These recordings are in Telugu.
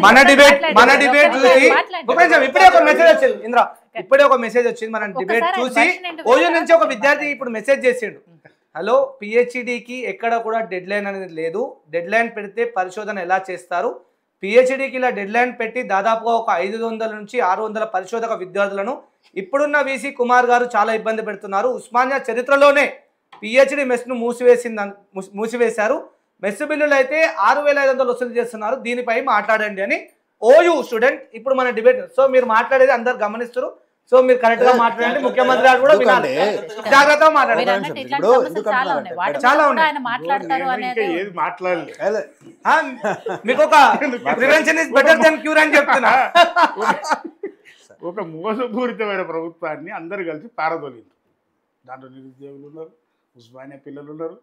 మన డిబేట్ చూసి ఇప్పుడే ఒక మెసేజ్ వచ్చింది ఇంద్ర, ఇప్పుడే ఒక మెసేజ్ వచ్చింది. మన డిబేట్ చూసి ఓయూ నుంచి ఒక విద్యార్థి ఇప్పుడు మెసేజ్ చేసిండు, హలో పిహెచ్డికి ఎక్కడ కూడా డెడ్ లైన్ అనేది లేదు, డెడ్ లైన్ పెడితే పరిశోధన ఎలా చేస్తారు, పిహెచ్డికి ఇలా డెడ్ లైన్ పెట్టి దాదాపుగా ఒక 500 నుంచి 600 పరిశోధక విద్యార్థులను ఇప్పుడున్న వీసీ కుమార్ గారు చాలా ఇబ్బంది పెడుతున్నారు. ఉస్మానియా చరిత్రలోనే పిహెచ్డి మెస్ను మూసివేశారు, మెస్ బిల్లులు అయితే 6500 వసూలు చేస్తున్నారు, దీనిపై మాట్లాడండి అని ఓయూ స్టూడెంట్ ఇప్పుడు మన డిబేట్. సో మీరు మాట్లాడేది అందరు గమనిస్తారు, సో మీరు కరెక్ట్ గా మాట్లాడండి, ముఖ్యమంత్రి గారు కూడా వినాలి, జాగ్రత్తగా మాట్లాడండి. చాలా ఉన్నాయి, మీకు ఒక prevention is better than cure అని చెప్తున్నా. ఒక మోసపూరితమైన ప్రభుత్వాన్ని అందరు కలిసి పారదోలింది. దాంట్లో నిరుద్యోగులు ఉన్నారు, ఉస్మానియా పిల్లలు ఉన్నారు,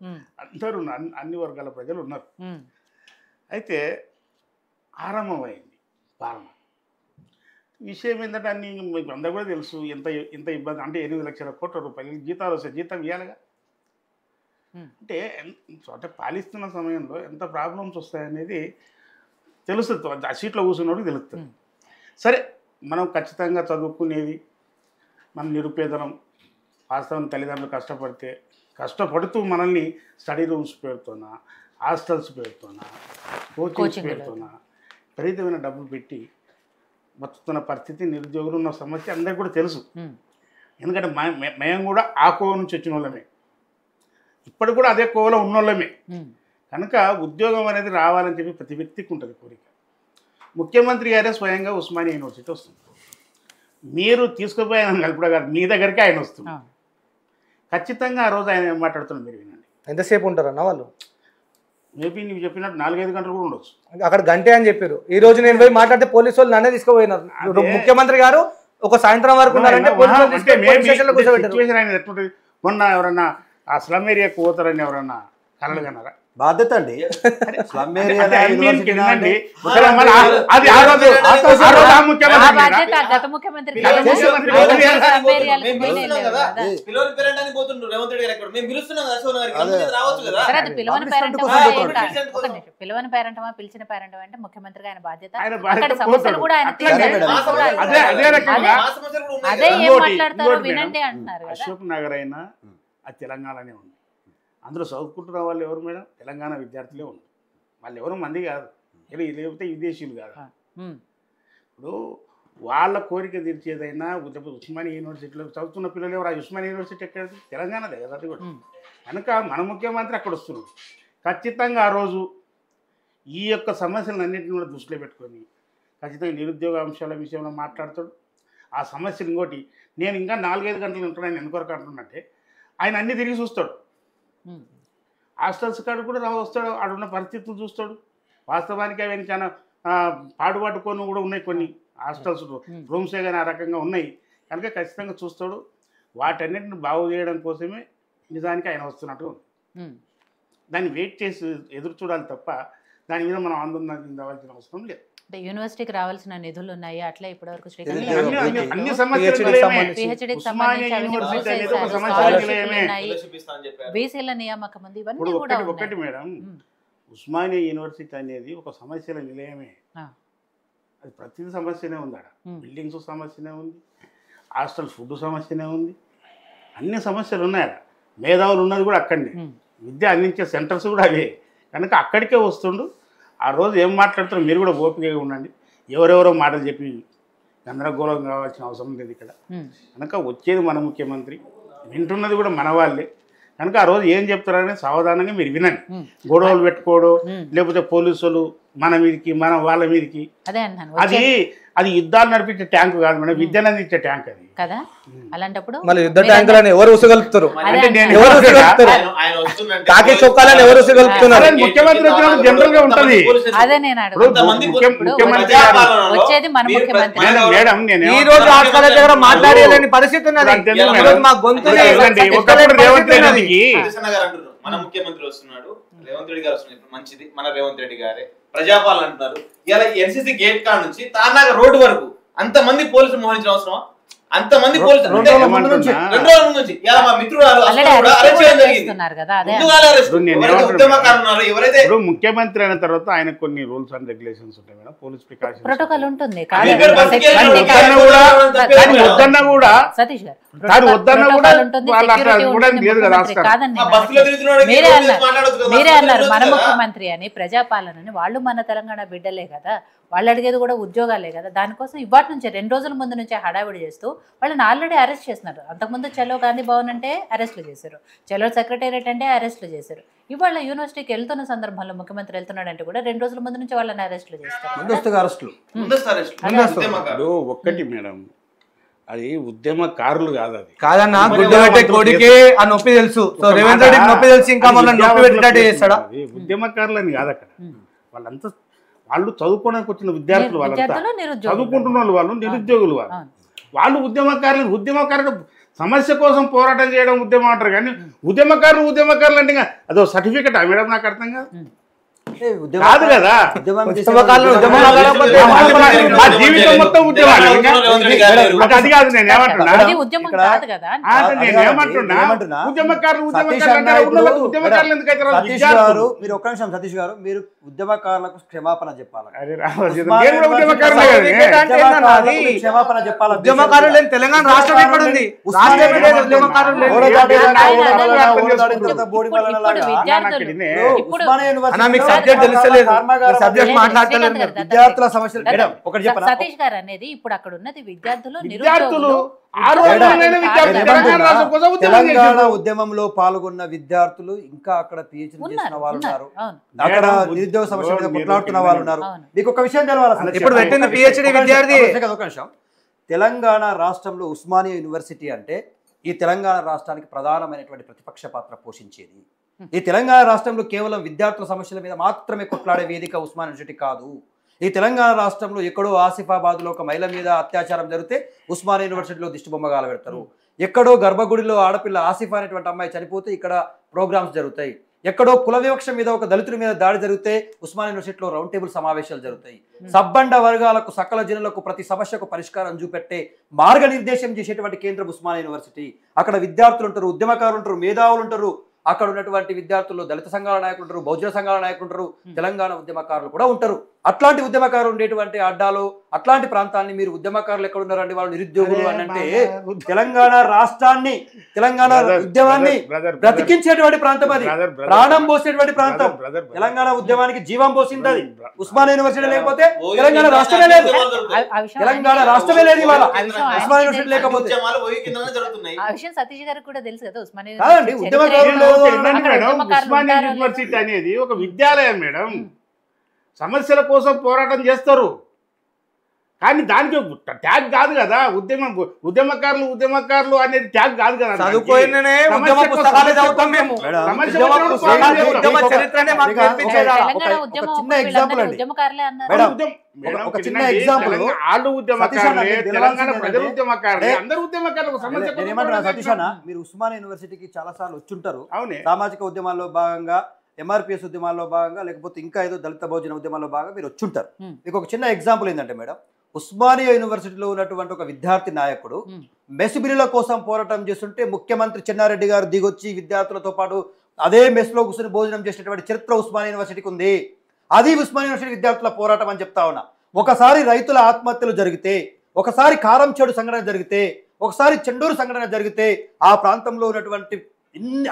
అందరూ అన్ని వర్గాల ప్రజలు ఉన్నారు. అయితే ఆరంభమైంది పాలన. విషయం ఏంటంటే అన్ని మీకు అందరూ కూడా తెలుసు, ఎంత ఇబ్బంది అంటే 8 లక్షల కోట్ల రూపాయలు జీతాలు వస్తాయి, జీతం ఇవ్వాలిగా. అంటే పాలిస్తున్న సమయంలో ఎంత ప్రాబ్లమ్స్ వస్తాయనేది తెలుస్తుంది, ఆ సీట్లో కూర్చున్నప్పుడు తెలుస్తుంది. సరే, మనం ఖచ్చితంగా చదువుకునేది మన నిరుపేదనం, వాస్తవం తల్లిదండ్రులు కష్టపడుతూ మనల్ని స్టడీ రూమ్స్ పెడుతున్నా, హాస్టల్స్ పెడుతున్నా, కోచింగ్స్ పెడుతున్నా, విపరీతమైన డబ్బులు పెట్టి బతుకుతున్న పరిస్థితి, నిరుద్యోగులు ఉన్న సమస్య అందరికీ కూడా తెలుసు. ఎందుకంటే మేము కూడా ఆ కోవ నుంచి వచ్చిన వాళ్ళమే, ఇప్పటికి కూడా అదే కోవలో ఉన్నోళ్ళమే. కనుక ఉద్యోగం అనేది రావాలని చెప్పి ప్రతి వ్యక్తికి ఉంటుంది కోరిక. ముఖ్యమంత్రి గారే స్వయంగా ఉస్మానియా యూనివర్సిటీ వస్తుంది, మీరు తీసుకుపోయి ఆయన కలుపుడా కాదు, మీ దగ్గరికి ఆయన వస్తుంది. ఖచ్చితంగా ఆ రోజు ఆయన ఏం మాట్లాడుతున్నారు మీరు వినండి. ఎంతసేపు ఉంటారన్న వాళ్ళు? మేబీ నువ్వు చెప్పినట్టు 4-5 గంటలు కూడా ఉండొచ్చు. అక్కడ గంటే అని చెప్పారు. ఈ రోజు నేను పోయి మాట్లాడితే పోలీసు వాళ్ళు నన్నే తీసుకుపోయినారు. ముఖ్యమంత్రి గారు ఒక సాయంత్రం వరకు ఉన్నారంటే మొన్న ఎవరన్నా ఆ స్లమ్ ఏరియాకి పోతారని ఎవరన్నా కలలు కన్నారా? బాధ్యత అండి. పిలవని పేరెంటమా పిలిచిన పేరెంటమా అంటే ముఖ్యమంత్రిగా ఆయన బాధ్యత. సమస్యలు కూడా ఆయన అదే ఏం మాట్లాడతారో వినండి అంటున్నారు. అశోక్ నగర్ అయినా అది తెలంగాణనే ఉంది. అందులో చదువుకుంటున్న వాళ్ళు ఎవరు మేడం? తెలంగాణ విద్యార్థులే ఉన్నారు. వాళ్ళు ఎవరు మంది కాదు, లేకపోతే విదేశీయులు కాదు. ఇప్పుడు వాళ్ళ కోరిక తీర్చేదైనా ఉస్మానియా యూనివర్సిటీలో చదువుతున్న పిల్లలు ఎవరు? ఉస్మానియా యూనివర్సిటీ ఎక్కడది? తెలంగాణదే కదా అది కూడా. కనుక మన ముఖ్యమంత్రి అక్కడ వస్తున్నాడు. ఖచ్చితంగా ఆ రోజు ఈ యొక్క సమస్యలన్నింటినీ కూడా దృష్టిలో పెట్టుకొని ఖచ్చితంగా నిరుద్యోగ అంశాల విషయంలో మాట్లాడతాడు. ఆ సమస్యలు ఇంకోటి, నేను ఇంకా 4-5 గంటలు ఉంటున్నాను ఎందుకొరకు అంటున్నట్టే, ఆయన అన్నీ తిరిగి చూస్తాడు. హాస్టల్స్ కాడ కూడా వస్తాడు, ఆడున్న పరిస్థితులు చూస్తాడు. వాస్తవానికి అవన్నీ చాలా పాడుపట్టుకొని కూడా ఉన్నాయి, కొన్ని హాస్టల్స్ రూమ్సే కానీ ఆ రకంగా ఉన్నాయి. కనుక ఖచ్చితంగా చూస్తాడు. వాటన్నిటిని బాగు చేయడం కోసమే నిజానికి ఆయన వస్తున్నట్టు ఉంది. దాన్ని వెయిట్ చేసి ఎదురు చూడాలి తప్ప దాని మీద మనం ఆందోళన చెందవలసిన అవసరం లేదు. అంటే యూనివర్సిటీకి రావాల్సిన నిధులు ఉన్నాయి, అట్లా ఇప్పటివరకు బీసీల నియామకం ఉంది, ఇవన్నీ కూడా ఒకటి మేడం. ఉస్మానియా యూనివర్సిటీ అనేది ఒక సమస్యల నిలయమే. అది ప్రతి సమస్యనే ఉంది. ఆడ బిల్డింగ్స్ సమస్యనే ఉంది, హాస్టల్ ఫుడ్ సమస్యనే ఉంది, అన్ని సమస్యలు ఉన్నాయి. ఆడ మేధావులు ఉన్నది కూడా అక్కడనే, విద్య అందించే సెంటర్స్ కూడా అవే. కనుక అక్కడికే వస్తుండు. ఆ రోజు ఏం మాట్లాడుతారో మీరు కూడా ఓపికగా ఉండండి. ఎవరెవరో మాటలు చెప్పి గందరగోళం కావాల్సిన అవసరం లేదు ఇక్కడ. కనుక వచ్చేది మన ముఖ్యమంత్రి, వింటున్నది కూడా మన వాళ్ళే. కనుక ఆ రోజు ఏం చెప్తారని సావధానంగా మీరు వినండి. గొడవలు పెట్టుకోవడం, లేకపోతే పోలీసులు మన మీదకి మన వాళ్ళ మీదకి, అది యుద్ధాలు నడిపించే ట్యాంకు కాదు మేడం, విద్యను అందించే ట్యాంక్ అది కదా. అలాంటప్పుడు మళ్ళీ యుద్ధ ట్యాంకులను ఎవరు ఉసగలుపుతారు? కాకి చొక్కాలని ఎవరు ఉసగలుపుతున్నారు? ముఖ్యమంత్రి జనరల్ గా ఉంటది. అదే నేను వచ్చేది మన ముఖ్యమంత్రి. మేడం నేను ఈ రోజు హాస్టల్ దగ్గర మాట్లాడలేని పరిస్థితి ఉన్నది. మా గొంతు మన ముఖ్యమంత్రి వస్తున్నాడు, రేవంత్ రెడ్డి గారు వస్తున్నారు. మంచిది, మన రేవంత్ రెడ్డి గారే ప్రజాపాలన అంటున్నారు. ఇలా ఎన్సీసీ గేట్ కాడ నుంచి తార్నాక రోడ్డు వరకు అంతమంది పోలీసులు మోహరించిన అవసరమా? అంతమంది పోలీసులు 2 రోజుల ముందు నుంచి 2 రోజుల ముందు నుంచి ఇలా మా మిత్రురాలు అరెస్ట్ చేయడం జరిగింది కదా. అదే ఎవరైతే ఇప్పుడు ముఖ్యమంత్రి అయిన తర్వాత ఆయన కొన్ని రూల్స్ అండ్ రెగ్యులేషన్స్ ఉంటాయి మేడం, పోలీస్ ప్రికాషన్స్ ప్రోటోకాల్ ఉంటుంది. వద్దన్నా కూడా సతీష్ గారు వద్దన్నా కూడా వాళ్ళు అట్లా కూడా లేదు కదా. మీరే అన్నారు మన ముఖ్యమంత్రి అని, ప్రజాపాలనని. వాళ్ళు మన తెలంగాణ బిడ్డలే కదా, వాళ్ళు అడిగేది కూడా ఉద్యోగాలే కదా. దానికోసం ఇవాటి నుంచే 2 రోజుల ముందు నుంచే హడావిడి చేస్తూ వాళ్ళని ఆల్రెడీ అరెస్ట్ చేస్తున్నారు. అంతకుముందు చలో గాంధీ భవన్ అంటే అరెస్టులు చేశారు, చలో సెక్రటేరియట్ అంటే అరెస్టులు చేశారు. ఇవాళ యూనివర్సిటీకి వెళ్తున్న సందర్భంలో ముఖ్యమంత్రి వెళ్తున్నాడంటే కూడా 2 రోజుల ముందు నుంచి వాళ్ళని అరెస్టులు చేస్తారు. ఒక్కటి మేడం, అది ఉద్యమకారులు కాదు, అది కాదన్నా. గుడ్డు పెట్టే కోడికి ఆ నొప్పి తెలుసు. సో రేవంత్ రెడ్డికి నొప్పి తెలిసి ఇంకా మన నొప్పి పెట్టినట్టు చేస్తాడా? ఉద్యమకారులని కాదు అక్కడ. వాళ్ళంతా వాళ్ళు చదువుకోవడానికి వచ్చిన విద్యార్థులు, వాళ్ళంతా చదువుకుంటున్న వాళ్ళు నిరుద్యోగులు. వాళ్ళు ఉద్యమకారులు సమస్య కోసం పోరాటం చేయడం ఉద్యమం అంటారు. కానీ ఉద్యమకారులు అంటే అదో సర్టిఫికెట్ మేడం, నాకు అర్థం కాదు కాదు కదా. జీవితం మొత్తం ఉద్యమాలు. అది కాదు నేను ఏమంటున్నా, ఉద్యమకారులు మీరు ఒక్క నిమిషం సతీష్ గారు, మీరు ఉద్యమకారులకు క్షమాపణ చెప్పాలి. క్షమాపణ చెప్పాలి. ఉద్యమకారులు తెలంగాణ రాష్ట్రం ఎక్కడ ఉంది? విద్యార్థుల సమస్యలు సతీష్ గారు అనేది ఇప్పుడు అక్కడ ఉన్నది విద్యార్థులు. తెలంగాణ ఉద్యమంలో పాల్గొన్న విద్యార్థులు ఇంకా అక్కడ పిహెచ్డీ చేసిన వాళ్ళు ఉన్నారు, అక్కడ నిరుద్యోగ సమస్య మీద కొట్లాడుతున్న వాళ్ళు ఉన్నారు. మీకు ఒక విషయం తెలవాలి, ఇప్పుడు పెట్టింది పిహెచ్డీ విద్యార్థి. ఒక నిమిషం, తెలంగాణ రాష్ట్రంలో ఉస్మానియా యూనివర్సిటీ అంటే ఈ తెలంగాణ రాష్ట్రానికి ప్రధానమైనటువంటి ప్రతిపక్ష పాత్ర పోషించేది. ఈ తెలంగాణ రాష్ట్రంలో కేవలం విద్యార్థుల సమస్యల మీద మాత్రమే కొట్లాడే వేదిక ఉస్మానియా యూనివర్సిటీ కాదు. ఈ తెలంగాణ రాష్ట్రంలో ఎక్కడో ఆసిఫాబాద్లో ఒక మహిళ మీద అత్యాచారం జరిగితే ఉస్మానియా యూనివర్సిటీలో దిష్టిబొమ్మగాలు పెడతారు. ఎక్కడో గర్భగుడిలో ఆడపిల్ల ఆసిఫా అనేటువంటి అమ్మాయి చనిపోతే ఇక్కడ ప్రోగ్రామ్స్ జరుగుతాయి. ఎక్కడో కుల వివక్ష మీద ఒక దళితుల మీద దాడి జరిగితే ఉస్మానియా యూనివర్సిటీలో రౌండ్ టేబుల్ సమావేశాలు జరుగుతాయి. సబ్బండ వర్గాలకు సకల జనులకు ప్రతి సమస్యకు పరిష్కారం చూపెట్టే మార్గనిర్దేశం చేసేటువంటి కేంద్రం ఉస్మానియా యూనివర్సిటీ. అక్కడ విద్యార్థులు ఉంటారు, ఉద్యమకారులు ఉంటారు, మేధావులు ఉంటారు. అక్కడ ఉన్నటువంటి విద్యార్థుల్లో దళిత సంఘాల నాయకులు ఉంటారు, బహుజన సంఘాల నాయకులు ఉంటారు, తెలంగాణ ఉద్యమకారులు కూడా ఉంటారు. అట్లాంటి ఉద్యమకారులు ఉండేటువంటి అడ్డాలో అట్లాంటి ప్రాంతాన్ని మీరు ఉద్యమకారులు ఎక్కడ ఉన్నారండి? వాళ్ళు నిరుద్యోగులు అని అంటే తెలంగాణ రాష్ట్రాన్ని, తెలంగాణ ఉద్యమాన్ని బ్రతికించేటువంటి ప్రాంతం, అది ప్రాణం పోసేటువంటి ప్రాంతం. తెలంగాణ ఉద్యమానికి జీవం పోసింది అది. ఉస్మానియా యూనివర్సిటీ లేకపోతే తెలంగాణ రాష్ట్రమే లేదు, తెలంగాణ రాష్ట్రమే లేదు ఇవాళ ఉస్మానియా యూనివర్సిటీ లేకపోతే. సతీష్ గారికి కూడా తెలుసు కదా ఉస్మానియా యూనివర్సిటీ అనేది ఒక విద్యాలయం మేడం. సమస్యల కోసం పోరాటం చేస్తారు, కానీ దానికి ట్యాగ్ కాదు కదా. ఉద్యమకారులు అనేది ట్యాగ్ కాదు కదా. ఒక చిన్న ఎగ్జాంపుల్, సతీష్ అన్న, మీరు ఉస్మానియా యూనివర్సిటీకి చాలా సార్లు వచ్చుంటారు. సామాజిక ఉద్యమాల్లో భాగంగా, ఎంఆర్పిఎస్ ఉద్యమాల్లో భాగంగా, లేకపోతే ఇంకా ఏదో దళిత భోజన ఉద్యమాల్లో భాగంగా మీరు వచ్చుంటారు. మీకు ఒక చిన్న ఎగ్జాంపుల్ ఏంటంటే మేడం, ఉస్మానియా యూనివర్సిటీలో ఉన్నటువంటి ఒక విద్యార్థి నాయకుడు మెస్ బిల్లుల కోసం పోరాటం చేస్తుంటే ముఖ్యమంత్రి చెన్నారెడ్డి గారు దిగొచ్చి విద్యార్థులతో పాటు అదే మెస్లో కూర్చొని భోజనం చేసినటువంటి చరిత్ర ఉస్మానియా యూనివర్సిటీకి ఉంది. అది ఉస్మానియా యూనివర్సిటీ విద్యార్థుల పోరాటం అని చెప్తా ఉన్నా. ఒకసారి రైతుల ఆత్మహత్యలు జరిగితే, ఒకసారి కారం చెడు సంఘటన జరిగితే, ఒకసారి చెండూరు సంఘటన జరిగితే ఆ ప్రాంతంలో ఉన్నటువంటి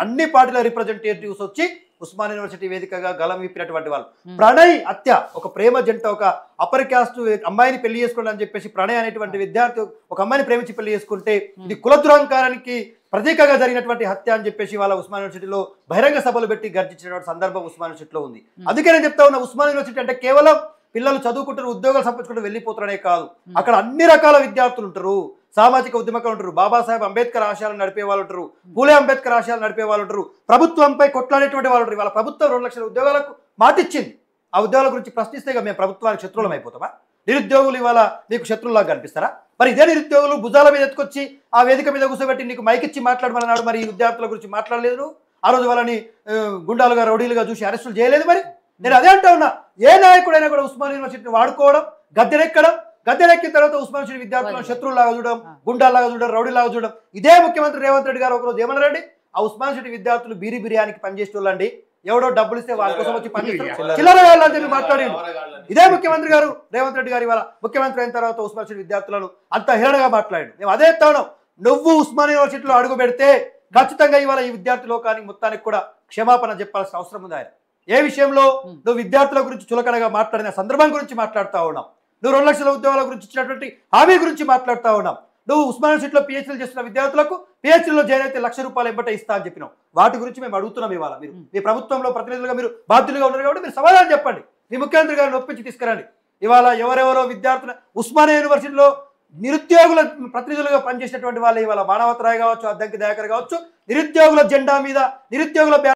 అన్ని పార్టీల రిప్రజెంటేటివ్స్ వచ్చి ఉస్మానియా యూనివర్సిటీ వేదికగా గలం విప్పినటువంటి వాళ్ళు. ప్రణయ్ హత్య, ఒక ప్రేమ జంట ఒక అప్పర్ క్యాస్ట్ అమ్మాయిని పెళ్లి చేసుకోండి అని చెప్పేసి ప్రణయ్ అనేటువంటి విద్యార్థి ఒక అమ్మాయిని ప్రేమించి పెళ్లి చేసుకుంటే ఇది కులదురంకారానికి ప్రతీకగా జరిగినటువంటి హత్య అని చెప్పేసి వాళ్ళ ఉస్మానియా యూనివర్సిటీలో బహిరంగ సభలు పెట్టి గర్జించినటువంటి సందర్భం ఉస్మానియా యూనివర్సిటీలో ఉంది. అందుకే నేను చెప్తా ఉన్నా, ఉస్మానియా యూనివర్సిటీ అంటే కేవలం పిల్లలు చదువుకుంటారు, ఉద్యోగాలు సంపాదించుకుంటూ వెళ్ళిపోతారనే కాదు, అక్కడ అన్ని రకాల విద్యార్థులు ఉంటారు, సామాజిక ఉద్యమకారులు ఉంటారు, బాబాసాహెబ్ అంబేద్కర్ ఆశయాలను నడిపే వాళ్ళు ఉంటారు, పూలే అంబేద్కర్ ఆశయాలు నడిపే వాళ్ళు ఉంటారు, ప్రభుత్వంపై కొట్లాడేటువంటి వాళ్ళు ఉంటారు. వాళ్ళ ప్రభుత్వం 2 లక్షల ఉద్యోగాలకు మాటిచ్చింది. ఆ ఉద్యోగాల గురించి ప్రశ్నిస్తే మేము ప్రభుత్వానికి శత్రువులం అయిపోతామా? నిరుద్యోగులు ఇవాళ నీకు శత్రువులాగా కనిపిస్తారా? మరి ఇదే నిరుద్యోగులు భుజాల మీద ఎత్తుకొచ్చి ఆ వేదిక మీద కూర్చోబెట్టి నీకు మైకిచ్చి మాట్లాడమన్నాడు. మరి ఈ విద్యార్థుల గురించి మాట్లాడలేదు. ఆ రోజు వాళ్ళని గుండాలుగా రౌడీలుగా చూసి అరెస్టులు చేయలేదు. మరి నేను అదే అంటా ఉన్నా, ఏ నాయకుడైనా కూడా ఉస్మానియా యూనివర్సిటీని వాడుకోవడం, గద్దెనెక్కడం, గద్దెనెక్కిన తర్వాత ఉస్మాన్ యూనివర్సిటీ విద్యార్థులను శత్రువులాగా చూడడం, గుండాలాగా చూడడం, రౌడీలాగా చూడడం. ఇదే ముఖ్యమంత్రి రేవంత్ రెడ్డి గారు ఒకరోజు ఏమన్నారండి, ఆ ఉస్మాన్ యూనివర్సిటీ విద్యార్థులు బీరి బిర్యానీకి పనిచేసే వాళ్ళండి, ఎవడో డబ్బులు ఇస్తే వాళ్ళ కోసం వచ్చి పనిచేస్తారు, చిల్లర వాళ్ళని చెప్పి మాట్లాడారు. ఇదే ముఖ్యమంత్రి గారు రేవంత్ రెడ్డి గారు ఇవాళ ముఖ్యమంత్రి అయిన తర్వాత ఉస్మాన్ యూనివర్సిటీ విద్యార్థులను అంత హేళనగా మాట్లాడాడు. మేము అదే తాను నువ్వు ఉస్మాన్ యూనివర్సిటీలో అడుగు పెడితే ఖచ్చితంగా ఇవాళ ఈ విద్యార్థి లోకానికి మొత్తానికి కూడా క్షమాపణ చెప్పాల్సిన అవసరం ఉంది. ఆయన ఏ విషయంలో నువ్వు విద్యార్థుల గురించి చులకనగా మాట్లాడిన సందర్భం గురించి మాట్లాడుతూ ఉన్నాం, నువ్వు 2 లక్షల ఉద్యోగాల గురించి ఇచ్చినటువంటి హామీ గురించి మాట్లాడుతూ ఉన్నాం, నువ్వు ఉస్మాన్ యూనివర్సిటీలో పిహెచ్డీలు చేస్తున్న విద్యార్థులకు పిహెచ్డీలో జాయిన్ అయితే ₹1,00,000 ఎంబటే ఇస్తా అని చెప్పినాం. వాటి గురించి మేము అడుగుతున్నాం. ఇవాళ మీరు మీ ప్రభుత్వంలో ప్రతినిధులుగా మీరు బాధ్యులుగా ఉన్నారు కాబట్టి మీరు సమాధానం చెప్పండి. మీ ముఖ్యమంత్రి గారిని ఒప్పించి తీసుకురండి. ఇవాళ ఎవరెవరో విద్యార్థులు ఉస్మానియా యూనివర్సిటీలో నిరుద్యోగుల ప్రతినిధులుగా పనిచేసినటువంటి వాళ్ళు ఇవాళ మానవతరాయ్ కావచ్చు, అద్దంకి దయాకర్ కావచ్చు, నిరుద్యోగుల జెండా మీద నిరుద్యోగుల